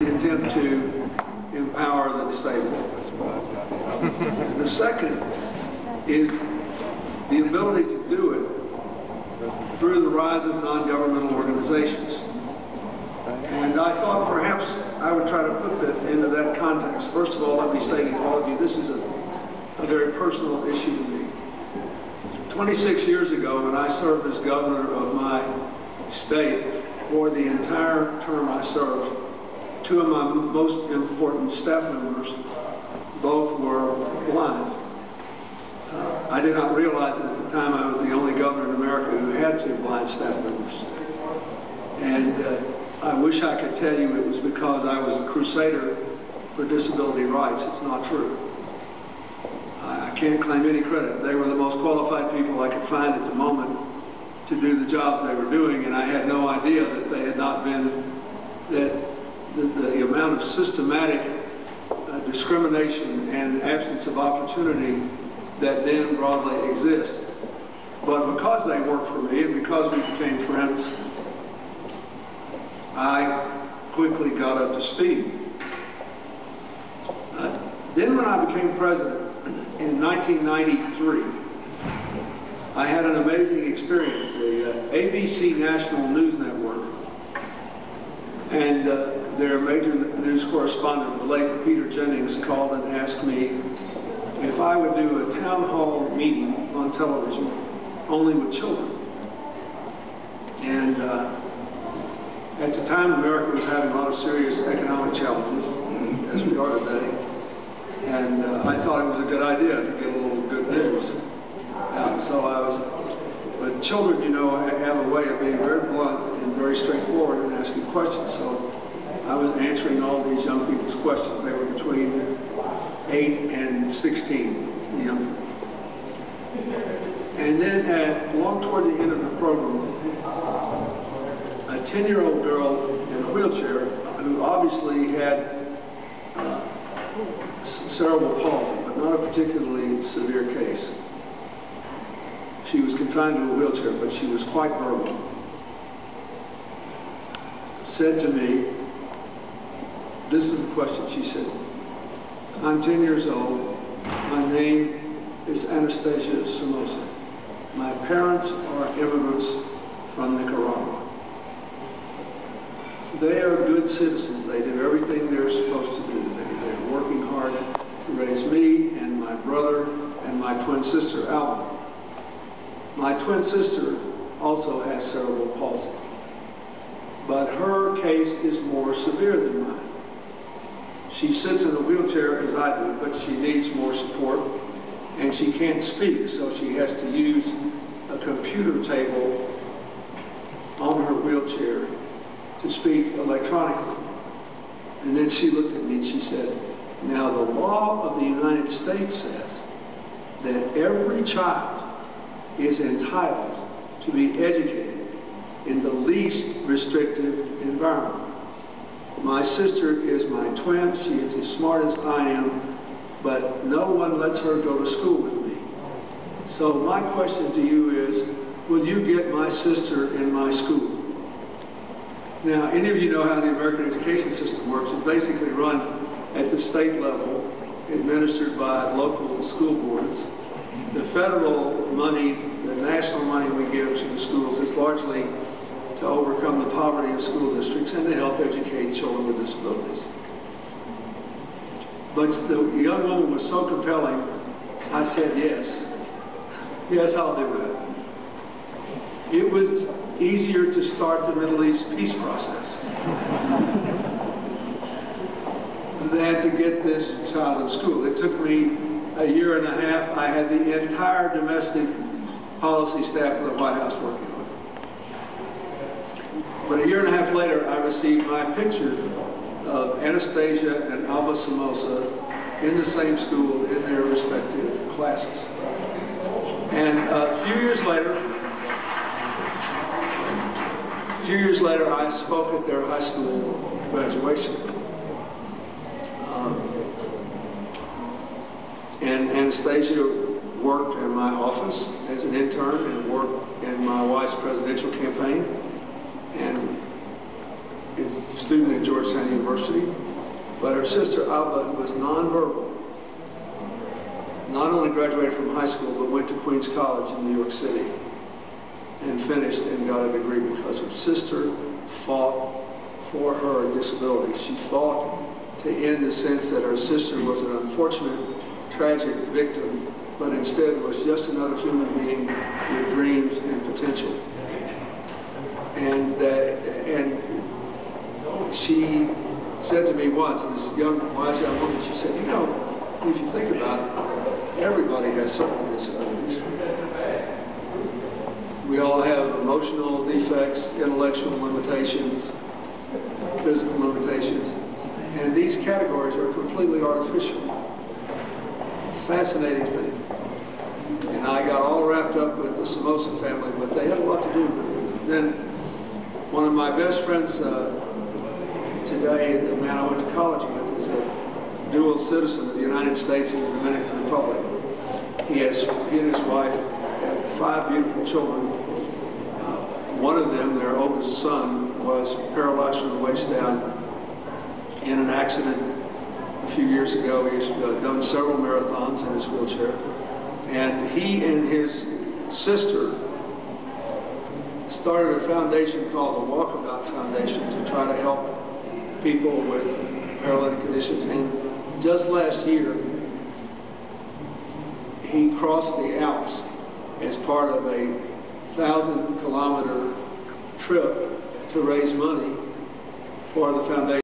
attempt to empower the disabled. The second is the ability to do it through the rise of non-governmental organizations. And I thought perhaps I would try to put that into that context. First of all, let me say to all of you, this is a very personal issue to me. 26 years ago, when I served as governor of my state, for the entire term I served, two of my most important staff members both were blind. I did not realize that at the time I was the only governor in America who had two blind staff members. And I wish I could tell you it was because I was a crusader for disability rights. It's not true. I can't claim any credit. They were the most qualified people I could find at the moment to do the jobs they were doing, and I had no idea that they had not been, that the amount of systematic discrimination and absence of opportunity that then broadly exists. But because they worked for me and because we became friends, I quickly got up to speed. Then when I became president in 1993, I had an amazing experience. The ABC National News Network and their major news correspondent, the late Peter Jennings, called and asked me if I would do a town hall meeting on television only with children. And at the time, America was having a lot of serious economic challenges, as we are today. And I thought it was a good idea to get a little good news. So I was, but children, you know, have a way of being very blunt and very straightforward and asking questions. So I was answering all these young people's questions. They were between 8 and 16, young. And then long toward the end of the program, a 10-year-old girl in a wheelchair who obviously had cerebral palsy, but not a particularly severe case. She was confined to a wheelchair, but she was quite verbal. Said to me, this was the question, she said, I'm 10 years old. My name is Anastasia Somoza. My parents are immigrants from Nicaragua. They are good citizens. They do everything they're supposed to do. They're working hard to raise me and my brother and my twin sister, Alba. My twin sister also has cerebral palsy, but her case is more severe than mine. She sits in a wheelchair as I do, but she needs more support, and she can't speak, so she has to use a computer table on her wheelchair to speak electronically. And then she looked at me and she said, now the law of the United States says that every child is entitled to be educated in the least restrictive environment. My sister is my twin. She is as smart as I am, but no one lets her go to school with me. So my question to you is, will you get my sister in my school? Now, any of you know how the American education system works. It's basically run at the state level, administered by local school boards. The federal money, the national money we give to the schools is largely to overcome the poverty of school districts and to help educate children with disabilities. But the young woman was so compelling, I said yes. Yes, I'll do that. It was easier to start the Middle East peace process than to get this child in school. It took me a year and a half. I had the entire domestic policy staff of the White House working on it. But a year and a half later, I received my pictures of Anastasia and Alba Somoza in the same school in their respective classes. And a few years later, I spoke at their high school graduation. And Anastasia worked in my office as an intern and worked in my wife's presidential campaign. And student at St University, but her sister Alba, who was nonverbal, not only graduated from high school, but went to Queens College in New York City and finished and got a degree because her sister fought for her disability. She fought to end the sense that her sister was an unfortunate, tragic victim, but instead was just another human being with dreams and potential. And she said to me once, this wise young woman, she said, you know, if you think about it, everybody has certain disabilities. We all have emotional defects, intellectual limitations, physical limitations, and these categories are completely artificial. Fascinating thing. And I got all wrapped up with the Somoza family, but they had a lot to do with it. Then one of my best friends today, the man I went to college with, is a dual citizen of the United States and the Dominican Republic. He and his wife have 5 beautiful children. One of them, their oldest son, was paralyzed from the waist down in an accident a few years ago. He's done several marathons in his wheelchair. And he and his sister started a foundation called the Walkabout Foundation to try to help people with paralytic conditions. And just last year, he crossed the Alps as part of a 1,000-kilometer trip to raise money for the foundation.